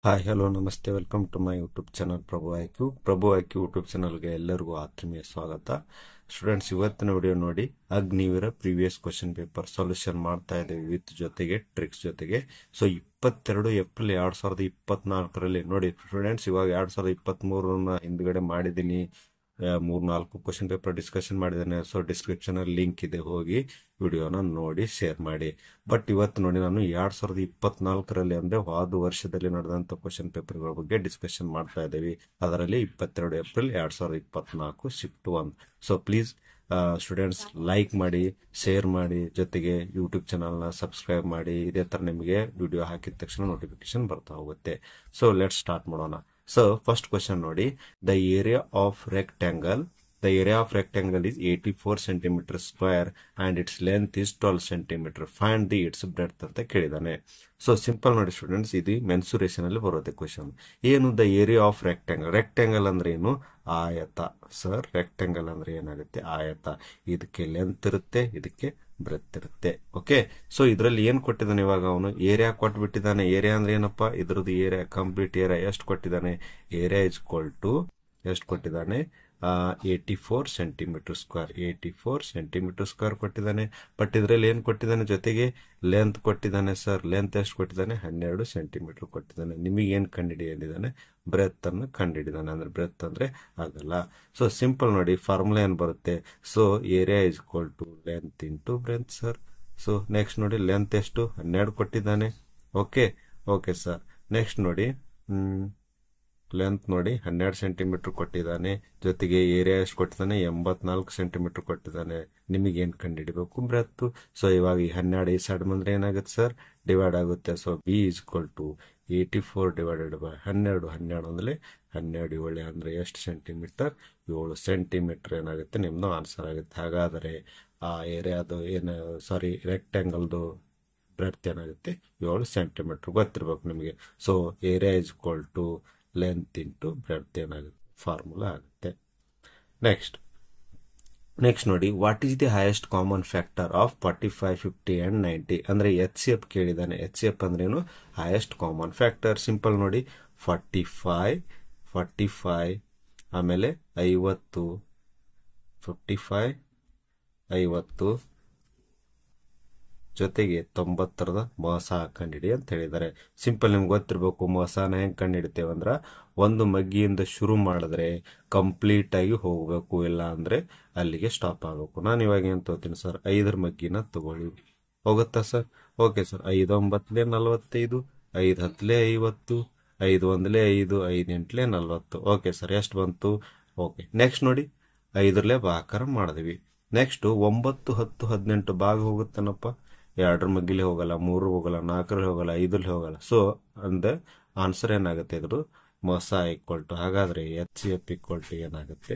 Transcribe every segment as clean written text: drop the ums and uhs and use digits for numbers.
Hi hello ನಮಸ್ತೆ welcome to my YouTube channel Prabhu IQ YouTube ಚಾನಲ್ಗೆ ಎಲ್ಲರಿಗೂ ಆತ್ಮೀಯ ಸ್ವಾಗತ. ಸ್ಟೂಡೆಂಟ್ಸ್, ಇವತ್ತಿನ ವಿಡಿಯೋ ನೋಡಿ Agniveer previous question paper solution ಮಾಡ್ತಾ ಇದ್ದೇವೆ ವಿತ್ ಜೊತೆಗೆ ಟ್ರಿಕ್ಸ್ ಜೊತೆಗೆ. ಸೊ 22 ಏಪ್ರಿಲ್ 2024ರಲ್ಲಿ ನೋಡಿ ಸ್ಟೂಡೆಂಟ್ಸ್, ಇವಾಗ 2023 ಹಿಂದ್ಗಡೆ ಮಾಡಿದ್ದೀನಿ. 3-4 ಕ್ವಶನ್ ಪೇಪರ್ ಡಿಸ್ಕಷನ್ ಮಾಡಿದ್ದೇನೆ. ಸೊ ಡಿಸ್ಕ್ರಿಪ್ಷನ್ ಅಲ್ಲಿ ಲಿಂಕ್ ಇದೆ, ಹೋಗಿ ವಿಡಿಯೋನ ನೋಡಿ ಶೇರ್ ಮಾಡಿ. ಬಟ್ ಇವತ್ತು ನೋಡಿ ನಾನು 2024ರಲ್ಲಿ ಅಂದ್ರೆ ಹೋದ ವರ್ಷದಲ್ಲಿ ನಡೆದಂತ ಕ್ವಶನ್ ಪೇಪರ್ಗಳ ಬಗ್ಗೆ ಡಿಸ್ಕಷನ್ ಮಾಡ್ತಾ ಇದ್ದೀವಿ. ಅದರಲ್ಲಿ 22 April 2024 shift 1. So please students like ಮಾಡಿ, ಶೇರ್ ಮಾಡಿ, ಜೊತೆಗೆ ಯೂಟ್ಯೂಬ್ ಚಾನಲ್ನ ಸಬ್ಸ್ಕ್ರೈಬ್ ಮಾಡಿ. ಇದೇ ತರ ನಿಮಗೆ ವಿಡಿಯೋ ಹಾಕಿದ ತಕ್ಷಣ ನೋಟಿಫಿಕೇಶನ್ ಬರ್ತಾ ಹೋಗುತ್ತೆ. ಸೊ ಲೆಟ್ ಸ್ಟಾರ್ಟ್ ಮಾಡೋಣ. So first question ನೋಡಿ, the area of rectangle is 84 centimeter square and its length is 12 centimeter. Find the its breadth ಅಂತ ಕೇಳಿದಾನೆ. ಸೊ ಸಿಂಪಲ್ ನೋಡಿ ಸ್ಟೂಡೆಂಟ್ಸ್, ಇದು ಮೆನ್ಸುರೇಷನ್ ಅಲ್ಲಿ ಬರುತ್ತೆ ಕ್ವಶನ್. ಏನು ದ ಏರಿಯಾ ಆಫ್ ರೆಕ್ಟ್ಯಾಂಗಲ್ ಅಂದ್ರೆ ಏನು? ಆಯತ. ಸರ್ ರೆಕ್ಟ್ಯಾಂಗಲ್ ಅಂದ್ರೆ ಏನಾಗುತ್ತೆ? ಆಯತ. ಇದಕ್ಕೆ ಲೆಂತ್ ಇರುತ್ತೆ, ಇದಕ್ಕೆ ಬ್ರೆತ್ ಇರುತ್ತೆ. ಓಕೆ, ಸೊ ಇದರಲ್ಲಿ ಏನ್ ಕೊಟ್ಟಿದ್ದಾನೆ? ಇವಾಗ ಅವನು ಏರಿಯಾ ಕೊಟ್ಬಿಟ್ಟಿದ್ದಾನೆ. ಏರಿಯಾ ಅಂದ್ರೆ ಏನಪ್ಪಾ? ಇದ್ರದ್ದು ಏರಿಯಾ, ಕಂಪ್ಲೀಟ್ ಏರಿಯಾ ಎಷ್ಟು ಕೊಟ್ಟಿದ್ದಾನೆ? ಏರಿಯಾ ಇಸ್ ಈಕ್ವಲ್ ಟು ಎಷ್ಟು ಕೊಟ್ಟಿದ್ದಾನೆ? 84 ಸೆಂಟಿಮೀಟರ್ ಸ್ಕ್ವೇರ್. 84 ಸೆಂಟಿಮೀಟರ್ ಸ್ಕ್ವೇರ್ ಕೊಟ್ಟಿದ್ದಾನೆ. ಬಟ್ ಇದರಲ್ಲಿ ಏನ್ ಕೊಟ್ಟಿದ್ದಾನೆ? ಜೊತೆಗೆ ಲೆಂತ್ ಕೊಟ್ಟಿದ್ದಾನೆ. ಸರ್ ಲೆಂತ್ ಎಷ್ಟು ಕೊಟ್ಟಿದ್ದಾನೆ? 12 ಸೆಂಟಿಮೀಟರ್ ಕೊಟ್ಟಿದ್ದಾನೆ. ನಿಮಗೆ ಏನ್ ಕಂಡುಹಿಡಿಯಲಿದ್ದಾನೆ? ಬ್ರೆತ್ ಅನ್ನು ಕಂಡುಹಿಡಿದಾನೆ. ಅಂದ್ರೆ ಬ್ರೆತ್ ಅಂದ್ರೆ ಆಗಲ್ಲ. ಸೊ ಸಿಂಪಲ್ ನೋಡಿ, ಫಾರ್ಮುಲಾ ಏನ್ ಬರುತ್ತೆ? So area is equal to length into breadth sir. So next ನೋಡಿ, ಲೆಂತ್ ಎಷ್ಟು? 12 ಕೊಟ್ಟಿದ್ದಾನೆ. Okay sir. ನೆಕ್ಸ್ಟ್ ನೋಡಿ, ಲೆಂತ್ ನೋಡಿ 12 ಸೆಂಟಿಮೀಟರ್ ಕೊಟ್ಟಿದ್ದಾನೆ. ಜೊತೆಗೆ ಏರಿಯಾ ಎಷ್ಟು ಕೊಟ್ಟಿದ್ದಾನೆ? 84 ಸೆಂಟಿಮೀಟರ್ ಕೊಟ್ಟಿದ್ದಾನೆ. ನಿಮಗೆ ಏನ್ ಕಂಡುಹಿಡಿಬೇಕು? ಬ್ರೆತ್. ಸೊ ಇವಾಗ ಈ 12 ಈ ಸೈಡ್ ಬಂದ್ರೆ ಏನಾಗುತ್ತೆ ಸರ್? ಡಿವೈಡ್ ಆಗುತ್ತೆ. So B is equal to 84 divided by 12 ಅಂದ್ರೆ 12 7 ಅಂದ್ರೆ ಎಷ್ಟು ಸೆಂಟಿಮೀಟರ್? 7 ಸೆಂಟಿಮೀಟರ್ ಏನಾಗುತ್ತೆ? ನಿಮ್ದು ಆನ್ಸರ್ ಆಗುತ್ತೆ. ಹಾಗಾದ್ರೆ ಆ ಏರಿಯಾದು ಏನು, ಸಾರಿ ರೆಕ್ಟ್ಯಾಂಗಲ್ದು ಬ್ರೆತ್ ಏನಾಗುತ್ತೆ? 7 ಸೆಂಟಿಮೀಟರ್ ಗೊತ್ತಿರ್ಬೇಕು ನಿಮಗೆ. So area is equal to length into breadth ಏನಾಗುತ್ತೆ? ಫಾರ್ಮುಲಾ ಆಗುತ್ತೆ. ನೆಕ್ಸ್ಟ್ ನೋಡಿ, what is the highest common factor of 45, 50 and 90? ಅಂದ್ರೆ HCF ಕೇಳಿದಾನೆ. HCF ಅಂದ್ರೆ ಏನು? Highest common factor. ಸಿಂಪಲ್ ನೋಡಿ, 45 ಆಮೇಲೆ 50, 55 50 ಜೊತೆಗೆ 90ರದ ಮೋಸ ಕಂಡಿಡಿ ಅಂತ ಹೇಳಿದ್ದಾರೆ. ಸಿಂಪಲ್ ನಿಮ್ಗೆ ಗೊತ್ತಿರ್ಬೇಕು, ಮೋಸನ ಹೆಂಗ್ ಕಂಡಿಡ್ತೇವೆ ಅಂದ್ರ, ಒಂದು ಮಗ್ಗಿಯಿಂದ ಶುರು ಮಾಡಿದ್ರೆ ಕಂಪ್ಲೀಟ್ ಆಗಿ ಹೋಗ್ಬೇಕು, ಇಲ್ಲ ಅಂದ್ರೆ ಅಲ್ಲಿಗೆ ಸ್ಟಾಪ್ ಆಗಬೇಕು. ನಾನು ಇವಾಗ ಏನ್ ತಗೋತೀನಿ ಸರ್? 5 ಮಗ್ಗಿನ ತಗೊಳ್ಳಿ. ಹೋಗುತ್ತಾ sir? Okay sir. 5 9 45, 5 10 50, 5 1 5, 5 8 40. Okay sir, ಎಷ್ಟು ಬಂತು? ಓಕೆ. ನೆಕ್ಸ್ಟ್ ನೋಡಿ, 5 ಭಾಗಾಕಾರ ಮಾಡಿದ್ವಿ. ನೆಕ್ಸ್ಟ್ 9 10 18 ಭಾಗ ಹೋಗುತ್ತಾನಪ್ಪ. 2 ಮಗ್ಗಿಲೆ ಹೋಗಲ್ಲ, 3 ಹೋಗಲ್ಲ, 4 ಹೋಗಲ್ಲ, 5 ಹೋಗಲ್ಲ. ಸೊ ಅಂದ್ರೆ ಆನ್ಸರ್ ಏನಾಗುತ್ತೆ? ಇದ್ರು ಮೊಸ ಈಕ್ವಲ್ ಟು, ಹಾಗಾದ್ರೆ HCF ಈಕ್ವಲ್ ಟು ಏನಾಗುತ್ತೆ?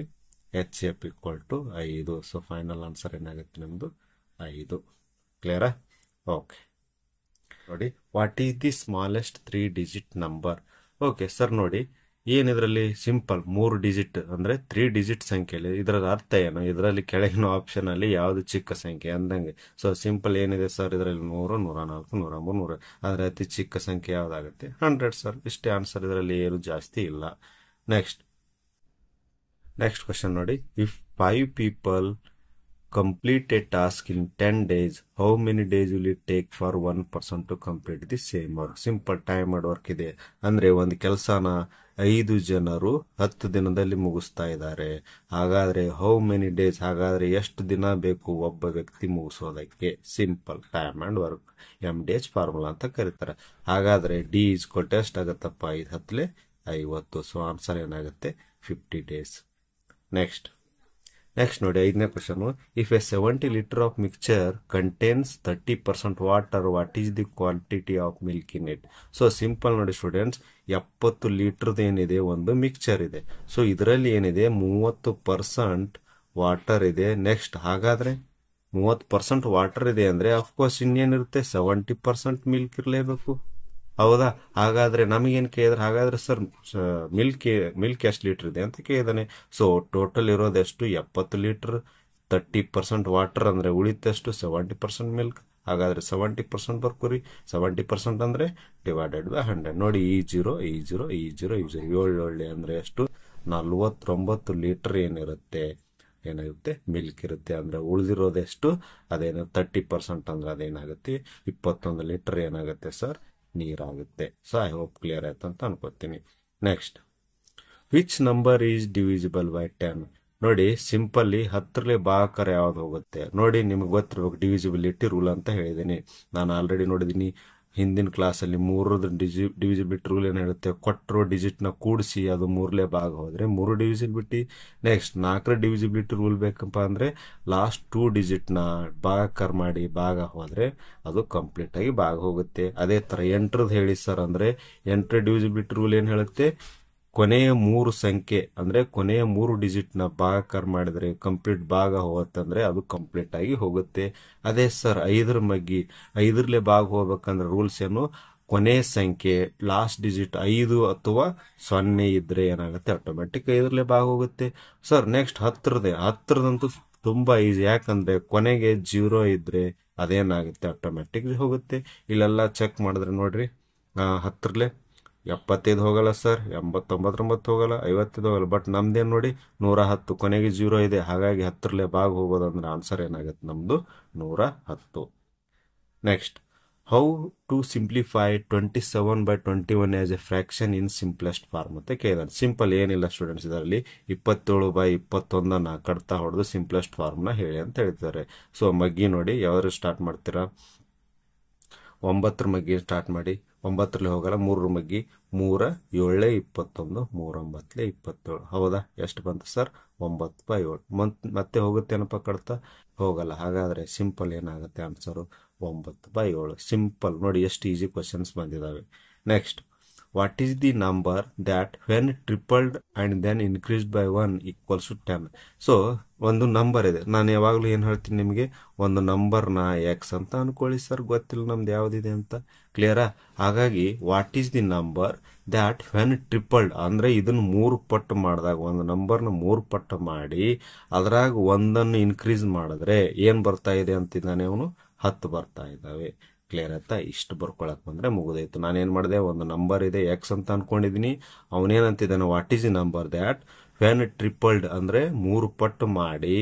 HCF equal to 5. So final answer ಏನಾಗುತ್ತೆ ನಿಮ್ದು? 5. ಕ್ಲಿಯರಾ? ಓಕೆ ನೋಡಿ, what is the smallest 3 digit number? Okay sir ನೋಡಿ, ಏನಿದ್ರಲ್ಲಿ ಸಿಂಪಲ್ 3 ಡಿಜಿಟ್ ಅಂದ್ರೆ 3 ಡಿಜಿಟ್ ಸಂಖ್ಯೆಯಲ್ಲಿ ಇದರ ಅರ್ಥ ಏನು? ಇದರಲ್ಲಿ ಕೆಳಗಿನ ಆಪ್ಷನ್ ಅಲ್ಲಿ ಯಾವ್ದು ಚಿಕ್ಕ ಸಂಖ್ಯೆ ಅಂದಂಗೆ. ಸೊ ಸಿಂಪಲ್ ಏನಿದೆ ಸರ್? ಇದರಲ್ಲಿ 100, 104, 103, 100. ಆದ್ರೆ ಅತಿ ಚಿಕ್ಕ ಸಂಖ್ಯೆ ಯಾವ್ದಾಗುತ್ತೆ? 100 ಸರ್. ಇಷ್ಟೇ ಆನ್ಸರ್, ಇದರಲ್ಲಿ ಏನು ಜಾಸ್ತಿ ಇಲ್ಲ. ನೆಕ್ಸ್ಟ್ ಕ್ವಶನ್ ನೋಡಿ, if 5 people complete a task in 10 days, how many days will it take for 1 person to complete the same work? Simple timed work ಇದೆ. ಅಂದ್ರೆ ಒಂದು ಕೆಲಸನ 5 ಜನರು 10 ದಿನದಲ್ಲಿ ಮುಗಿಸ್ತಾ ಇದ್ದಾರೆ. ಹಾಗಾದ್ರೆ ಹೌ ಮೆನಿ ಡೇಸ್, ಹಾಗಾದ್ರೆ ಎಷ್ಟು ದಿನ ಬೇಕು ಒಬ್ಬ ವ್ಯಕ್ತಿ ಮುಗಿಸೋದಕ್ಕೆ? Simple time and work, MDH formula ಅಂತ ಕರೀತಾರೆ. ಹಾಗಾದ್ರೆ ಡಿ ಇಸ್ ಕೊಟ್ಟು ಎಷ್ಟಾಗತ್ತಪ್ಪ? 5 10 50. ಸೊ ಆನ್ಸರ್ ಏನಾಗುತ್ತೆ? 50 ಡೇಸ್. ನೆಕ್ಸ್ಟ್ ನೋಡಿ, 5ನೇ question, if A 70 litre of mixture contains 30% water, what is the quantity of milk in it? So simple ನೋಡಿ ಸ್ಟೂಡೆಂಟ್ಸ್, 70 ಲೀಟರ್ದು ಏನಿದೆ ಒಂದು ಮಿಕ್ಸ್ಚರ್ ಇದೆ. ಸೊ ಇದರಲ್ಲಿ ಏನಿದೆ? 30% ವಾಟರ್ ಇದೆ. ನೆಕ್ಸ್ಟ್ ಹಾಗಾದ್ರೆ 30% ವಾಟರ್ ಇದೆ ಅಂದ್ರೆ ಅಫ್ಕೋರ್ಸ್ ಇನ್ನೇನಿರುತ್ತೆ? 70% ಮಿಲ್ಕ್ ಇರಲೇಬೇಕು. ಹೌದಾ? ಹಾಗಾದ್ರೆ ನಮಗೇನ್ ಕೇಳಿದ್ರೆ, ಹಾಗಾದ್ರೆ ಸರ್ ಮಿಲ್ಕ್ ಎಷ್ಟು ಲೀಟರ್ ಇದೆ ಅಂತ ಕೇಳಿದಾನೆ. ಸೊ ಟೋಟಲ್ ಇರೋದೆಷ್ಟು? 70 ಲೀಟರ್. 30% ವಾಟರ್ ಅಂದ್ರೆ ಉಳಿತಷ್ಟು 70% ಮಿಲ್ಕ್. ಹಾಗಾದ್ರೆ 70% ಬರ್ಕೋರಿ. 70% ಅಂದ್ರೆ ಡಿವೈಡೆಡ್ ಬೈ 100. ನೋಡಿ ಈ ಜೀರೋ ಈ ಜೀರೋ ಈ ಜೀರೋ ಈ ಜೀರೋ 7 ಅಂದ್ರೆ ಎಷ್ಟು 49 ಲೀಟರ್ ಏನಿರುತ್ತೆ ಮಿಲ್ಕ್ ಇರುತ್ತೆ. ಅಂದ್ರೆ ಉಳಿದಿರೋದೆಷ್ಟು ಅದೇನು 30% ಅಂದ್ರೆ ಅದೇನಾಗುತ್ತೆ 21 ಲೀಟರ್ ಏನಾಗುತ್ತೆ ಸರ್ ನೀರಾಗುತ್ತೆ. ಸೊ ಐ ಹೋಪ್ ಕ್ಲಿಯರ್ ಆಯ್ತು ಅಂತ ಅನ್ಕೋತೀನಿ. Next, which number is divisible by 10? ನೋಡಿ ಸಿಂಪಲ್ಲಿ 10ರಲ್ಲಿ ಭಾಗಾಕಾರ ಯಾವ್ದು ಹೋಗುತ್ತೆ ನೋಡಿ. ನಿಮ್ಗೆ ಗೊತ್ತಿರ್ಬೇಕು ಡಿವಿಸಿಬಿಲಿಟಿ ರೂಲ್ ಅಂತ ಹೇಳಿದ್ದೀನಿ. ನಾನು ಆಲ್ರೆಡಿ ನೋಡಿದ್ದೀನಿ ಹಿಂದಿನ ಕ್ಲಾಸಲ್ಲಿ 3ರ ಡಿವಿಸಿಬಿಲಿಟಿ ರೂಲ್ ಏನು ಹೇಳುತ್ತೆ, ಕೊಟ್ಟಿರೋ ಡಿಜಿಟ್ನ ಕೂಡಿಸಿ ಅದು 3ಲೇ ಭಾಗ ಹೋದ್ರೆ 3 ಡಿವಿಸಿಬಿಲಿಟಿ. ನೆಕ್ಸ್ಟ್ 4ರ ಡಿವಿಸಿಬಿಲಿಟಿ ರೂಲ್ ಬೇಕಪ್ಪ ಅಂದ್ರೆ ಲಾಸ್ಟ್ 2 ಡಿಜಿಟ್ನ ಭಾಗಾಕಾರ ಮಾಡಿ ಭಾಗ ಹೋದ್ರೆ ಅದು ಕಂಪ್ಲೀಟ್ ಆಗಿ ಭಾಗ ಹೋಗುತ್ತೆ. ಅದೇ ತರ 8ರದ್ದು ಹೇಳಿ ಸರ್ ಅಂದ್ರೆ 8ರ ಡಿವಿಸಿಬಿಲಿಟಿ ರೂಲ್ ಏನು ಹೇಳುತ್ತೆ, ಕೊನೆಯ 3 ಸಂಖ್ಯೆ ಅಂದ್ರೆ ಕೊನೆಯ 3 ಡಿಜಿಟ್ನ ಭಾಗಾಕಾರ ಮಾಡಿದ್ರೆ ಕಂಪ್ಲೀಟ್ ಭಾಗ ಹೋಗುತ್ತಂದ್ರೆ ಅದು ಕಂಪ್ಲೀಟ್ ಆಗಿ ಹೋಗುತ್ತೆ. ಅದೇ ಸರ್ 5ರಲ್ಲೇ ಭಾಗ ಹೋಗ್ಬೇಕಂದ್ರೆ ರೂಲ್ಸ್ ಏನು, ಕೊನೆಯ ಸಂಖ್ಯೆ ಲಾಸ್ಟ್ ಡಿಜಿಟ್ 5 ಅಥವಾ 0 ಇದ್ರೆ ಏನಾಗುತ್ತೆ ಆಟೋಮೆಟಿಕ್ 5ರಲ್ಲೇ ಭಾಗ ಹೋಗುತ್ತೆ. ಸರ್ ನೆಕ್ಸ್ಟ್ 10ರದಂತೂ ತುಂಬಾ ಈಸಿ, ಯಾಕಂದ್ರೆ ಕೊನೆಗೆ 0 ಇದ್ರೆ ಅದೇನಾಗುತ್ತೆ ಆಟೋಮೆಟಿಕ್ ಹೋಗುತ್ತೆ. ಇಲ್ಲೆಲ್ಲ ಚೆಕ್ ಮಾಡಿದ್ರೆ ನೋಡ್ರಿ 10ರಲ್ಲೇ 75 ಹೋಗಲ್ಲ ಸರ್, 89 ಹೋಗಲ್ಲ, 55 ಹೋಗಲ್ಲ. ಬಟ್ ನಮ್ದೇನು ನೋಡಿ 110 ಕೊನೆಗೆ 0 ಇದೆ, ಹಾಗಾಗಿ 10ರಲ್ಲೇ ಭಾಗ ಹೋಗೋದಂದ್ರೆ ಆನ್ಸರ್ ಏನಾಗುತ್ತೆ ನಮ್ದು 110. Next, how to simplify 27/21 as a fraction in simplest form ಅಂತ ಕೇಳಿದಾರೆ. ಸಿಂಪಲ್ ಏನಿಲ್ಲ ಸ್ಟೂಡೆಂಟ್ಸ್, ಇದರಲ್ಲಿ 27/21 ಕಡ್ತಾ ಹೊಡೆದು ಸಿಂಪ್ಲೆಸ್ಟ್ ಫಾರ್ಮ್ನ ಹೇಳಿ ಅಂತ ಹೇಳ್ತಾರೆ. ಸೊ ಮಗ್ಗಿ ನೋಡಿ ಯಾವ್ದು ಸ್ಟಾರ್ಟ್ ಮಾಡ್ತೀರಾ, 9ರ ಮಗ್ಗಿ ಸ್ಟಾರ್ಟ್ ಮಾಡಿ, 9ರಲ್ಲಿ ಹೋಗಲ್ಲ, 3ರ ಮಗ್ಗಿ 3 7 21 3 9 27. ಹೌದಾ, ಎಷ್ಟು ಬಂತು ಸರ್ 9/7. ಮತ್ತೆ ಹೋಗುತ್ತೇನಪ್ಪ ಕಡ್ತಾ, ಹೋಗಲ್ಲ. ಹಾಗಾದ್ರೆ ಸಿಂಪಲ್ ಏನಾಗುತ್ತೆ ಆನ್ಸರು 9/7. ಸಿಂಪಲ್ ನೋಡಿ ಎಷ್ಟು ಈಸಿ ಕ್ವಶನ್ಸ್ ಬಂದಿದ್ದಾವೆ. Next, what is the number that when tripled and then increased by 1 equals to 10? So ಒಂದು ನಂಬರ್ ಇದೆ, ನಾನು ಯಾವಾಗಲೂ ಏನು ಹೇಳ್ತೀನಿ ನಿಮಗೆ, ಒಂದು ನಂಬರ್ನ ಎಕ್ಸ್ ಅಂತ ಅನ್ಕೊಳ್ಳಿ ಸರ್, ಗೊತ್ತಿಲ್ಲ ನಮ್ದು ಯಾವ್ದಿದೆ ಅಂತ. ಕ್ಲಿಯರಾ? ಹಾಗಾಗಿ what is the number that when tripled ಅಂದ್ರೆ ಇದನ್ನು 3 ಪಟ್ಟು ಮಾಡಿದಾಗ, ಒಂದು ನಂಬರ್ನ 3 ಪಟ್ಟು ಮಾಡಿ ಅದ್ರಾಗ ಒಂದನ್ನು ಇನ್ಕ್ರೀಸ್ ಮಾಡಿದ್ರೆ ಏನ್ ಬರ್ತಾ ಇದೆ ಅಂತಿದ್ದಾನೆ ಅವನು, 10 ಬರ್ತಾ ಇದ್ದಾವೆ. ಕ್ಲಿಯರ್ ಆಯ್ತಾ? ಇಷ್ಟು ಬರ್ಕೊಳಕ್ ಬಂದ್ರೆ ಮುಗಿದೋಯ್ತು. ನಾನೇನ್ ಮಾಡಿದೆ, ಒಂದು ನಂಬರ್ ಇದೆ ಎಕ್ಸ್ ಅಂತ ಅನ್ಕೊಂಡಿದೀನಿ, ಅವನೇನಂತಿದ್ದಾನೆ what is the number that when tripled ಅಂದ್ರೆ 3 ಪಟ್ಟು ಮಾಡಿ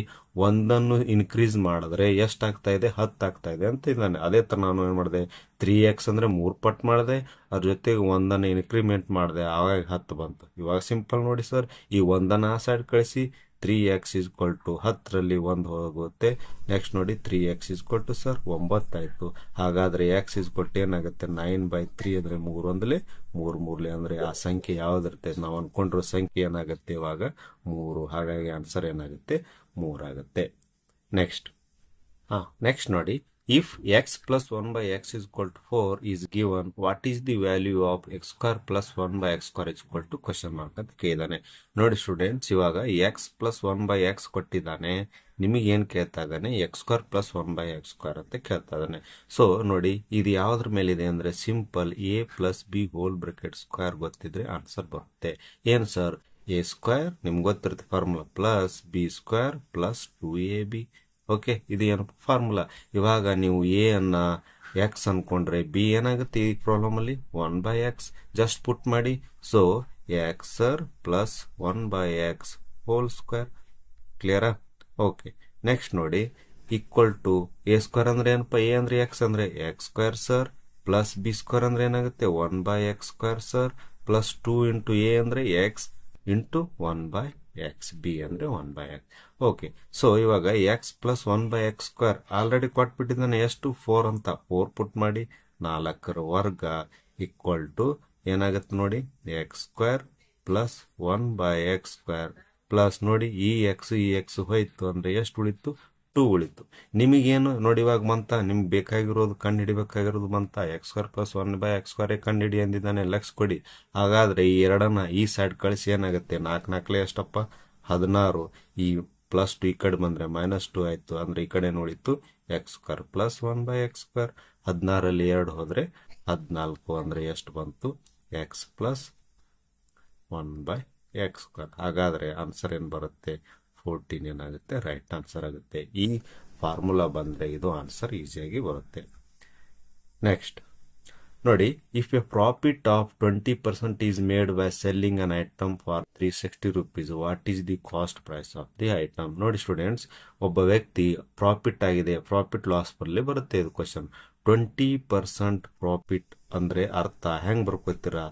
ಒಂದನ್ನು ಇನ್ಕ್ರೀಸ್ ಮಾಡಿದ್ರೆ ಎಷ್ಟಾಗ್ತಾ ಇದೆ, 10 ಆಗ್ತಾ ಇದೆ ಅಂತ ಇದ್ದಾನೆ. ಅದೇ ತರ ನಾನು ಏನ್ ಮಾಡಿದೆ, 3x ಅಂದ್ರೆ 3 ಪಟ್ಟು ಮಾಡಿದೆ, ಅದ್ರ ಜೊತೆಗೆ ಒಂದನ್ನು ಇನ್ಕ್ರಿಮೆಂಟ್ ಮಾಡಿದೆ, ಆವಾಗ 10 ಬಂತು. ಇವಾಗ ಸಿಂಪಲ್ ನೋಡಿ ಸರ್, ಈ ಒಂದನ್ನು ಆ ಸೈಡ್ ಕಳಿಸಿ, 3x = 10ರಲ್ಲಿ 1 ಹೋಗುತ್ತೆ. ನೆಕ್ಸ್ಟ್ ನೋಡಿ 3x = ಸರ್ 9 ಆಯ್ತು. ಹಾಗಾದ್ರೆ x ಏನಾಗುತ್ತೆ 9/3 ಅಂದ್ರೆ 3 ಒಂದಲೇ 3 ಮೂರ್ಲೆ ಅಂದ್ರೆ ಆ ಸಂಖ್ಯೆ ಯಾವ್ದಿರುತ್ತೆ, ನಾವು ಅನ್ಕೊಂಡಿರೋ ಸಂಖ್ಯೆ ಏನಾಗುತ್ತೆ ಇವಾಗ 3. ಹಾಗಾಗಿ ಆನ್ಸರ್ ಏನಾಗುತ್ತೆ 3 ಆಗುತ್ತೆ. ನೆಕ್ಸ್ಟ್ ನೋಡಿ, if x plus 1/x = 4 is given, what is the value of x² plus 1/x² question mark ಅಂತ ಕೇಳಿದಾನೆ. ನೋಡಿ ಸ್ಟೂಡೆಂಟ್ಸ್, ಇವಾಗ x plus 1/x ಕೊಟ್ಟಿದ್ದಾನೆ, ನಿಮಗೆ ಏನ್ ಕೇಳ್ತಾ ಇದ್ದಾನೆ, x² plus 1/x² ಅಂತ ಕೇಳ್ತಾ ಇದ್ದಾನೆ. ಸೊ ನೋಡಿ ಇದು ಯಾವ್ದ್ರ ಮೇಲಿದೆ ಅಂದ್ರೆ simple a plus b whole bracket square ಗೊತ್ತಿದ್ರೆ ಆನ್ಸರ್ ಬರುತ್ತೆ. ಏನ್ ಸರ್, a² ನಿಮ್ಗೆ ಗೊತ್ತಿರುತ್ತೆ formula, plus b² plus 2ab. Okay, ಇದು ಏನು ಫಾರ್ಮುಲಾ. ಇವಾಗ ನೀವು ಎ ಅನ್ನ ಎಕ್ಸ್ ಅನ್ಕೊಂಡ್ರೆ ಬಿ ಏನಾಗುತ್ತೆ ಈ ಪ್ರಾಬ್ಲಮ್ ಅಲ್ಲಿ 1/x ಜಸ್ಟ್ ಪುಟ್ ಮಾಡಿ. So X plus 1/x whole square. ಕ್ಲಿಯರಾ? ಓಕೆ, ನೆಕ್ಸ್ಟ್ ನೋಡಿ ಈಕ್ವಲ್ ಟು a² ಅಂದ್ರೆ ಏನಪ್ಪ, ಎ ಅಂದ್ರೆ ಎಕ್ಸ್ ಅಂದ್ರೆ x² ಸರ್, ಪ್ಲಸ್ b² ಅಂದ್ರೆ ಏನಾಗುತ್ತೆ 1/x² sir, plus 2 into A ಅಂದ್ರೆ ಎಕ್ಸ್ ಇಂಟು 1/x, ಬಿ ಅಂದ್ರೆ 1/x. ಓಕೆ, ಸೊ ಇವಾಗ x ಪ್ಲಸ್ 1/x² ಆಲ್ರೆಡಿ ಕೊಟ್ಬಿಟ್ಟಿದ್ದಾನೆ, ಎಷ್ಟು 4 ಅಂತ, 4 ಪುಟ್ ಮಾಡಿ, 4ರ ವರ್ಗ ಈಕ್ವಲ್ ಟು ಏನಾಗುತ್ತೆ ನೋಡಿ x² ಪ್ಲಸ್ 1/x² ಪ್ಲಸ್ ನೋಡಿ ಈ ಎಕ್ಸ್ ಹೋಯ್ತು ಅಂದ್ರೆ ಎಷ್ಟು ಉಳಿತು, 2 ಉಳಿತು. ನಿಮಗೇನು ನೋಡಿ ಇವಾಗ ಬಂತ, ನಿಮ್ಗೆ ಬೇಕಾಗಿರೋದು ಕಂಡು ಹಿಡಿಬೇಕಾಗಿರೋದು ಬಂತ, x² ಪ್ಲಸ್ 1/x² ಕಂಡು ಹಿಡಿ ಅಂದಿದ್ದಾನೆ, ಲಕ್ಷ ಕೊಡಿ. ಹಾಗಾದ್ರೆ ಈ ಎರಡನ್ನ ಈ ಸೈಡ್ ಕಳಿಸಿ ಏನಾಗುತ್ತೆ, 4 ಎಷ್ಟಪ್ಪ 16, ಈ ಪ್ಲಸ್ 2 ಈ ಕಡೆ ಬಂದ್ರೆ -2 ಆಯ್ತು, ಅಂದ್ರೆ ಈ ಕಡೆ ನೋಡಿತ್ತು x² ಪ್ಲಸ್ 1/x². 16ರಲ್ಲಿ 2 ಹೋದ್ರೆ 14, ಅಂದ್ರೆ ಎಷ್ಟು ಬಂತು x ಪ್ಲಸ್ 1/x². ಹಾಗಾದ್ರೆ ಆನ್ಸರ್ ಏನ್ ಬರುತ್ತೆ 14 ಏನಾಗುತ್ತೆ ರೈಟ್ ಆನ್ಸರ್ ಆಗುತ್ತೆ. ಈ ಫಾರ್ಮುಲಾ ಬಂದ್ರೆ ಇದು ಆನ್ಸರ್ ಈಸಿಯಾಗಿ ಬರುತ್ತೆ. ನೆಕ್ಸ್ಟ್ ನೋಡಿ, if a profit of 20% is made by selling an item for 360 rupees, what is the cost price of the item? ನೋಡಿ ಸ್ಟೂಡೆಂಟ್ಸ್, ಒಬ್ಬ ವ್ಯಕ್ತಿ ಪ್ರಾಫಿಟ್ ಆಗಿದೆ, ಪ್ರಾಫಿಟ್ ಲಾಸ್ ಬರಲಿ ಬರುತ್ತೆ ಇದು ಕ್ವಶನ್. 20% ಪ್ರಾಫಿಟ್ ಅಂದ್ರೆ ಅರ್ಥ ಹೆಂಗ್ ಬರ್ಕೋತೀರಾ?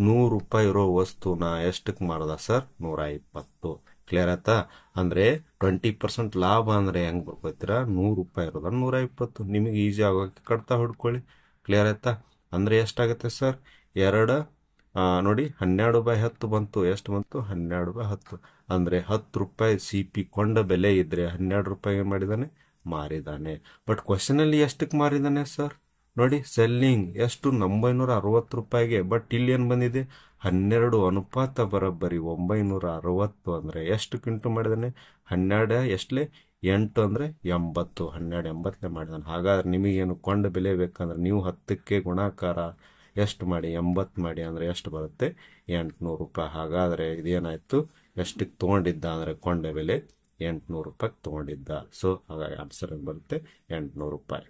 100 ರೂಪಾಯಿ ಇರೋ ವಸ್ತುನ ಎಷ್ಟಕ್ಕೆ ಮಾರದ ಸರ್? 120. ಕ್ಲಿಯರ್ ಆಯ್ತಾ? ಅಂದ್ರೆ 20% ಲಾಭ ಅಂದ್ರೆ ಹೆಂಗ್ ಬರ್ಕೋತೀರಾ? 100 ರೂಪಾಯಿ ಇರೋದ 120. ನಿಮಗೆ ಈಸಿ ಆಗೋಕೆ ಕಡ್ತಾ ಹೊಡ್ಕೊಳ್ಳಿ. ಕ್ಲಿಯರ್ ಆಯ್ತಾ? ಅಂದ್ರೆ ಎಷ್ಟಾಗುತ್ತೆ ಸರ್? ನೋಡಿ 12/10 ಬಂತು. ಎಷ್ಟು ಬಂತು? 12/10. ಅಂದ್ರೆ 10 ರೂಪಾಯಿ CP ಕೊಂಡ ಬೆಲೆ ಇದ್ರೆ 12 ರೂಪಾಯಿಗೆ ಮಾಡಿದಾನೆ, ಮಾರಿದಾನೆ. ಬಟ್ ಕ್ವಶನ್ ಅಲ್ಲಿ ಎಷ್ಟಕ್ಕೆ ಮಾರಿದಾನೆ ಸರ್? ನೋಡಿ, ಸೆಲ್ಲಿಂಗ್ ಎಷ್ಟು? 960 ರೂಪಾಯಿಗೆ. ಬಟ್ ಇಲ್ಲಿ ಏನ್ ಬಂದಿದೆ? 12 ಅನುಪಾತ ಬರೋಬ್ಬರಿ 960. ಅಂದ್ರೆ ಎಷ್ಟು ಕಿಂಟು ಮಾಡಿದಾನೆ? 12 ಎಷ್ಟಲೆ 8 ಅಂದ್ರೆ 80. 1280 ಮಾಡಿದಾನೆ. ಹಾಗಾದ್ರೆ ನಿಮಗೇನು ಕೊಂಡ ಬೆಲೆ ಬೇಕಂದ್ರೆ ನೀವು 10ಕ್ಕೆ ಗುಣಾಕಾರ ಎಷ್ಟು ಮಾಡಿ? 80 ಮಾಡಿ. ಅಂದ್ರೆ ಎಷ್ಟು ಬರುತ್ತೆ? 800 ರೂಪಾಯಿ. ಹಾಗಾದ್ರೆ ಇದೇನಾಯ್ತು? ಎಷ್ಟಕ್ಕೆ ತಗೊಂಡಿದ್ದ ಅಂದ್ರೆ ಕೊಂಡ ಬೆಲೆ 800 ರೂಪಾಯಿ ತಗೊಂಡಿದ್ದ. ಸೊ ಹಾಗಾಗಿ ಆನ್ಸರ್ ಏನು ಬರುತ್ತೆ? 800 ರೂಪಾಯಿ.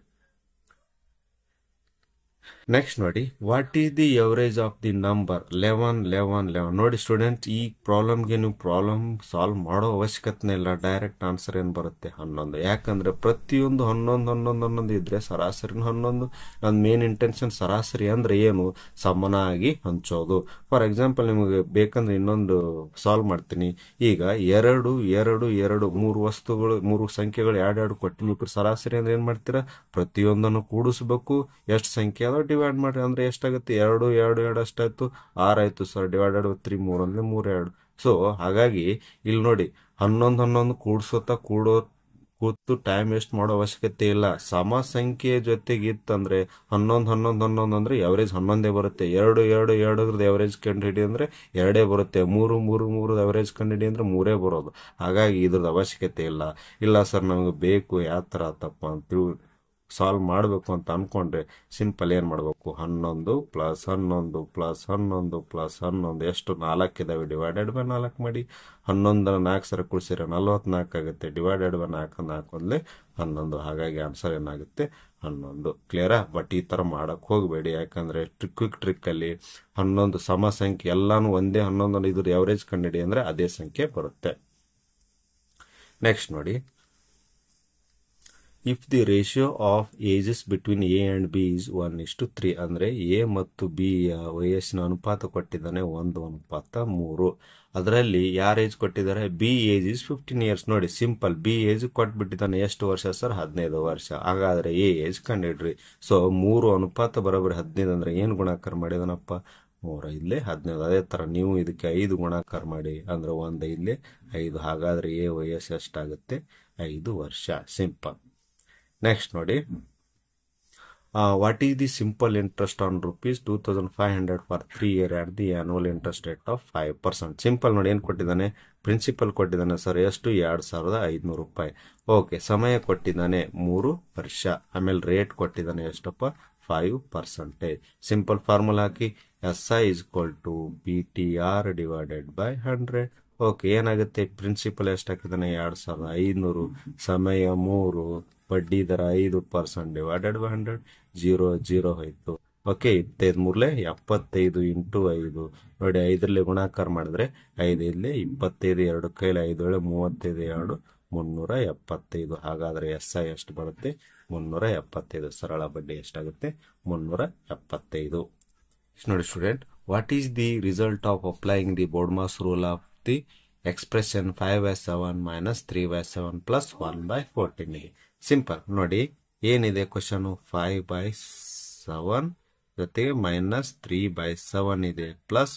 ನೆಕ್ಸ್ಟ್ ನೋಡಿ, what is the average of the number 11. ನೋಡಿ ಸ್ಟೂಡೆಂಟ್, ಈ ಪ್ರಾಬ್ಲಮ್ಗೆ ನೀವು ಪ್ರಾಬ್ಲಮ್ ಸಾಲ್ವ್ ಮಾಡೋ ಅವಶ್ಯಕತೆ ಇಲ್ಲ. ಡೈರೆಕ್ಟ್ ಆನ್ಸರ್ ಏನು ಬರುತ್ತೆ? 11. ಯಾಕಂದ್ರೆ ಪ್ರತಿಯೊಂದು 11 ಇದ್ರೆ ಸರಾಸರಿನ 11. ನನ್ನ ಮೇನ್ ಇಂಟೆನ್ಷನ್ ಸರಾಸರಿ ಅಂದ್ರೆ ಏನು? ಸಮನಾಗಿ ಹಂಚೋದು. ಫಾರ್ ಎಕ್ಸಾಂಪಲ್ ನಿಮಗೆ ಬೇಕಂದ್ರೆ ಇನ್ನೊಂದು ಸಾಲ್ವ್ ಮಾಡ್ತೀನಿ. ಈಗ 2, 2, 2 3 ವಸ್ತುಗಳು, 3 ಸಂಖ್ಯೆಗಳು ಎರಡು ಕೊಟ್ಟು ಸರಾಸರಿ ಅಂದ್ರೆ ಏನ್ ಮಾಡ್ತೀರಾ? ಪ್ರತಿಯೊಂದನ್ನು ಕೂಡಿಸ್ಬೇಕು. ಎಷ್ಟು ಸಂಖ್ಯೆ ಡಿವೈಡ್ ಮಾಡ್ರಿ. ಅಂದ್ರೆ ಎಷ್ಟಾಗುತ್ತೆ? 2, 2, 2 ಅಷ್ಟಾಯ್ತು, 6 ಆಯ್ತು ಸರ್. ಡಿವೈಡೆಡ್ 3, 3 ಅಂದ್ರೆ 3, 2. ಸೊ ಹಾಗಾಗಿ ಇಲ್ಲಿ ನೋಡಿ, 11 ಕೂಡ್ಸೋತಾ ಕೂತು ಟೈಮ್ ವೇಸ್ಟ್ ಮಾಡೋ ಅವಶ್ಯಕತೆ ಇಲ್ಲ. ಸಮ ಸಂಖ್ಯೆ ಜೊತೆಗೆ ಇತ್ತಂದ್ರೆ 11 ಅಂದ್ರೆ ಎವರೇಜ್ 11 ಬರುತ್ತೆ. 2, 2, 2 ಎವರೇಜ್ ಕಂಡು ಹಿಡಿ ಅಂದ್ರೆ 2 ಬರುತ್ತೆ. 3, 3, 3 ಎವರೇಜ್ ಕಂಡು ಹಿಡಿ ಅಂದ್ರೆ 3 ಬರೋದು. ಹಾಗಾಗಿ ಇದ್ರದ್ದು ಅವಶ್ಯಕತೆ ಇಲ್ಲ ಸರ್ ನಮಗೆ ಬೇಕು ಯಾವ ತರ ತಪ್ಪ ಅಂತ ಸಾಲ್ವ್ ಮಾಡಬೇಕು ಅಂತ ಅನ್ಕೊಂಡ್ರೆ ಸಿಂಪಲ್ ಏನ್ ಮಾಡ್ಬೇಕು? 11 + 11 + 11 + 11 ಎಷ್ಟು? 4 ಇದಾವೆ. ಡಿವೈಡೆಡ್ ಬೈ 4 ಮಾಡಿ. 11 4 ಸರ ಕುಳಿಸಿದ್ರೆ 44 ಆಗುತ್ತೆ. Divided by 4 4 11. ಹಾಗಾಗಿ ಆನ್ಸರ್ ಏನಾಗುತ್ತೆ? 11. ಕ್ಲಿಯರಾ? ಬಟ್ ಈ ತರ ಮಾಡಕ್ ಹೋಗ್ಬೇಡಿ. ಯಾಕಂದ್ರೆ ಕ್ವಿಕ್ ಟ್ರಿಕ್ ಅಲ್ಲಿ 11 ಸಮ ಸಂಖ್ಯೆ ಎಲ್ಲಾನು ಒಂದೇ 11 ಇದ್ರ ಎವರೇಜ್ ಕಂಡಿಡಿ ಅಂದ್ರೆ ಅದೇ ಸಂಖ್ಯೆ ಬರುತ್ತೆ. ನೆಕ್ಸ್ಟ್ ನೋಡಿ, if the ratio of ages between A and B is 1:3, ಅಂದ್ರೆ A ಮತ್ತು B ಯ ವಯಸ್ಸಿನ ಅನುಪಾತ ಕೊಟ್ಟಿದ್ದಾನೆ 1:3. ಅದರಲ್ಲಿ ಯಾರ ಏಜ್ ಕೊಟ್ಟಿದ್ದಾರೆ? B age is 15 years. ನೋಡಿ ಸಿಂಪಲ್, B ಏಜ್ ಕೊಟ್ಬಿಟ್ಟಿದ್ದಾನೆ. ಎಷ್ಟು ವರ್ಷ ಸರ್? 15 ವರ್ಷ. ಹಾಗಾದ್ರೆ A ಏಜ್ ಕಂಡಿಡ್ರಿ. ಸೊ 3 ಅನುಪಾತ ಬರೋಬ್ಬರಿ 15 ಅಂದ್ರೆ ಏನು ಗುಣಾಕಾರ ಮಾಡಿದನಪ್ಪ? 3 ಇಲ್ಲೇ 15. ಅದೇ ತರ ನೀವು ಇದಕ್ಕೆ 5 ಗುಣಾಕಾರ ಮಾಡಿ ಅಂದ್ರೆ 1 ಇಲ್ಲೇ 5. ಹಾಗಾದ್ರೆ A ವಯಸ್ಸು ಎಷ್ಟಾಗುತ್ತೆ? 5 ವರ್ಷ. ಸಿಂಪಲ್. ನೆಕ್ಸ್ಟ್ ನೋಡಿ, what is the simple interest on ₹2,500 for 3 years at the annual interest rate of 5%? Simple ನೋಡಿ, ಏನ್ ಕೊಟ್ಟಿದ್ದಾನೆ? ಪ್ರಿನ್ಸಿಪಲ್ ಕೊಟ್ಟಿದ್ದಾನೆ ಸರ್. ಎಷ್ಟು? 2,500 ರೂಪಾಯಿ. ಓಕೆ, ಸಮಯ ಕೊಟ್ಟಿದ್ದಾನೆ 3 ವರ್ಷ. ಆಮೇಲೆ ರೇಟ್ ಕೊಟ್ಟಿದ್ದಾನೆ ಎಷ್ಟಪ್ಪ? 5%. Simple formula hockey SI = BTR divided by 100. Okay, ಏನಾಗುತ್ತೆ? ಪ್ರಿನ್ಸಿಪಲ್ ಎಷ್ಟು ಹಾಕಿದ್ದಾನೆ? 2,500. ಸಮಯ 3, ಬಡ್ಡಿ ದರ 5% ಡಿವೈಡೆಡ್ ಬೈ 100. 0 0 ಹೋಯ್ತು. Okay, 25 75 into 5. ನೋಡಿ 5ರಲ್ಲಿ ಗುಣಾಕಾರ ಮಾಡಿದ್ರೆ 5 ಇಲ್ಲಿ 25, 2 ಕೈಲಿ 5 35, 2 375. ಹಾಗಾದ್ರೆ SI ಎಷ್ಟು ಬರುತ್ತೆ? 375. ಸರಳ ಬಡ್ಡಿ ಎಷ್ಟಾಗುತ್ತೆ? 375. ನೋಡಿ student, what is the result of applying the BODMAS rule of the expression 5/7 - 3/7 + 1/14? Simple ನೋಡಿ, ಏನಿದೆ ಕ್ವಶನ್? 5/7 ಜೊತೆಗೆ -3/7 ಇದೆ ಪ್ಲಸ್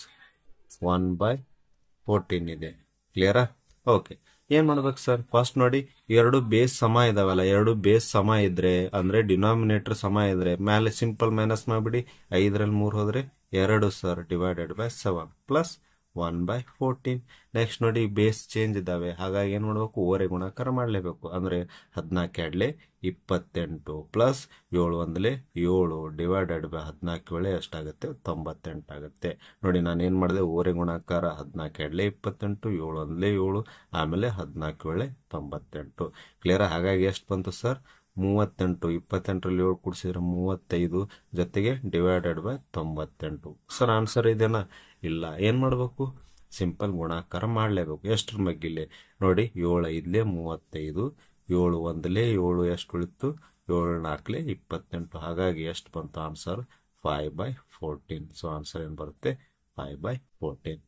1/14 ಇದೆ. ಕ್ಲಿಯರಾ? ಓಕೆ, ಏನ್ ಮಾಡ್ಬೇಕು ಸರ್? ಫಸ್ಟ್ ನೋಡಿ, 2 ಬೇಸ್ ಸಮ ಇದಾವಲ್ಲ, 2 ಬೇಸ್ ಸಮ ಇದ್ರೆ ಅಂದ್ರೆ ಡಿನಾಮಿನೇಟರ್ ಸಮ ಇದ್ರೆ ಮೇಲೆ ಸಿಂಪಲ್ ಮೈನಸ್ ಮಾಡ್ಬಿಡಿ. 5ರಲ್ಲಿ 3 ಹೋದ್ರೆ 2 sir, divided by 7 plus 1/14. Next ನೋಡಿ, ಬೇಸ್ ಚೇಂಜ್ ಇದಾವೆ. ಹಾಗಾಗಿ ಏನ್ ಮಾಡ್ಬೇಕು? ಓರೆ ಗುಣಾಕಾರ ಮಾಡ್ಲೇಬೇಕು. ಅಂದ್ರೆ 14 28 ಪ್ಲಸ್ 7 1 7 ಡಿವೈಡೆಡ್ ಬೈ 14 ಎಷ್ಟಾಗುತ್ತೆ? 98 ಆಗುತ್ತೆ. ನೋಡಿ ನಾನು ಏನ್ ಮಾಡಿದೆ? ಓರೆ ಗುಣಾಕಾರ 14 28, 7 1 7, ಆಮೇಲೆ 14 98. ಕ್ಲಿಯರ್? ಹಾಗಾಗಿ ಎಷ್ಟು ಬಂತು ಸರ್? 38, 28ರಲ್ಲಿ 7 ಕೂಡಿಸಿದ್ರೆ 35 ಜೊತೆಗೆ ಡಿವೈಡೆಡ್ ಬೈ 98. ಸರ್ ಆನ್ಸರ್ ಇದೆನಾ? ಇಲ್ಲ. ಏನು ಮಾಡಬೇಕು? ಸಿಂಪಲ್ ಗುಣಾಕಾರ ಮಾಡಲೇಬೇಕು. ಎಷ್ಟರ ಮಗ್ಗಿಲೆ ನೋಡಿ, 7 5 35, 7 1 7 ಎಷ್ಟು ಉಳಿತು? 7 4 28. ಹಾಗಾಗಿ ಎಷ್ಟು ಬಂತು ಆನ್ಸರ್? 5/14. ಸೊ ಆನ್ಸರ್ ಏನು ಬರುತ್ತೆ? 5/14.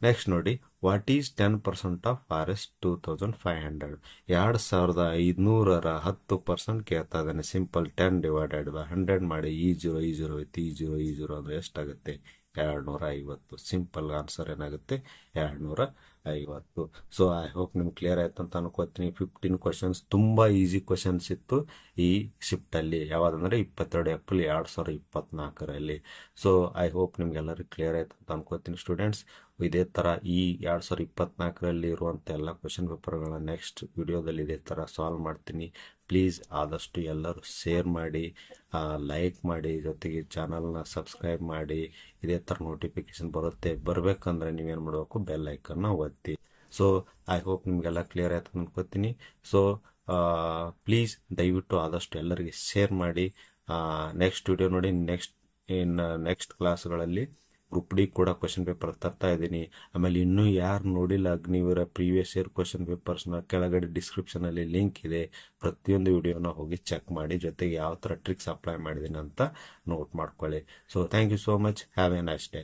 ನೆಕ್ಸ್ಟ್ ನೋಡಿ, ವಾಟ್ ಈಸ್ 10% ಆಫ್ RS 2500? 2500ರ 10% ಕೇಳ್ತಾ ಇದ್ದಾನೆ. ಸಿಂಪಲ್ 10 ಡಿವೈಡೆಡ್ ಬೈ 100 ಮಾಡಿ. ಈ 0 ಐತಿ, ಈ 0 ಅಂದ್ರೆ ಎಷ್ಟಾಗುತ್ತೆ? 250. ಸಿಂಪಲ್ ಆನ್ಸರ್ ಏನಾಗುತ್ತೆ? 250. ಸೊ ಐ ಹೋಪ್ ನಿಮ್ಗೆ ಕ್ಲಿಯರ್ ಆಯ್ತು ಅಂತ ಅನ್ಕೋತೀನಿ. 15 ಕ್ವಶನ್ಸ್ ತುಂಬಾ ಈಸಿ ಕ್ವಶನ್ಸ್ ಇತ್ತು ಈ ಶಿಫ್ಟ್ ಅಲ್ಲಿ. ಯಾವ್ದಂದ್ರೆ 22 ಏಪ್ರಿಲ್ 2024ರಲ್ಲಿ. ಸೊ ಐ ಹೋಪ್ ನಿಮ್ಗೆಲ್ಲರಿಗೂ ಕ್ಲಿಯರ್ ಆಯ್ತು ಅಂತ ಅನ್ಕೋತೀನಿ ಸ್ಟೂಡೆಂಟ್ಸ್. ಇದೇ ತರ ಈ 2024ರಲ್ಲಿ ಇರುವಂತ ಎಲ್ಲ ಕ್ವಶನ್ ಪೇಪರ್ಗಳನ್ನ ನೆಕ್ಸ್ಟ್ ವಿಡಿಯೋದಲ್ಲಿ ಇದೇ ತರ ಸಾಲ್ವ್ ಮಾಡ್ತೀನಿ. ಪ್ಲೀಸ್ ಆದಷ್ಟು ಎಲ್ಲರೂ ಶೇರ್ ಮಾಡಿ, ಲೈಕ್ ಮಾಡಿ, ಜೊತೆಗೆ ಚಾನಲ್ನ ಸಬ್ಸ್ಕ್ರೈಬ್ ಮಾಡಿ. ಇದೇ ಥರ ನೋಟಿಫಿಕೇಶನ್ ಬರಬೇಕಂದ್ರೆ ನೀವೇನು ಮಾಡಬೇಕು? ಬೆಲ್ ಐಕನ್ನ ಒತ್ತಿ. ಸೊ ಐ ಹೋಪ್ ನಿಮಗೆಲ್ಲ ಕ್ಲಿಯರ್ ಆಯ್ತು ಅನ್ಕೋತೀನಿ. ಸೊ ಪ್ಲೀಸ್ ದಯವಿಟ್ಟು ಆದಷ್ಟು ಎಲ್ಲರಿಗೆ ಶೇರ್ ಮಾಡಿ. ನೆಕ್ಸ್ಟ್ ವಿಡಿಯೋ ನೋಡಿ. ನೆಕ್ಸ್ಟ್ ಕ್ಲಾಸ್ಗಳಲ್ಲಿ ಗ್ರೂಪ್ ಡಿ ಕೂಡ ಕ್ವಶನ್ ಪೇಪರ್ ತರ್ತಾ ಇದ್ದೀನಿ. ಆಮೇಲೆ ಇನ್ನೂ ಯಾರು ನೋಡಿಲ್ಲ ಅಗ್ನಿವೀರ ಪ್ರೀವಿಯಸ್ ಇಯರ್ ಕ್ವಶನ್ ಪೇಪರ್ಸ್ನ ಕೆಳಗಡೆ ಡಿಸ್ಕ್ರಿಪ್ಷನ್ ಅಲ್ಲಿ ಲಿಂಕ್ ಇದೆ. ಪ್ರತಿಯೊಂದು ವಿಡಿಯೋನ ಹೋಗಿ ಚೆಕ್ ಮಾಡಿ, ಜೊತೆಗೆ ಯಾವ ಥರ ಟ್ರಿಕ್ಸ್ ಅಪ್ಲೈ ಮಾಡಿದ್ದೀನಿ ಅಂತ ನೋಟ್ ಮಾಡ್ಕೊಳ್ಳಿ. So thank you so much. Have a nice day.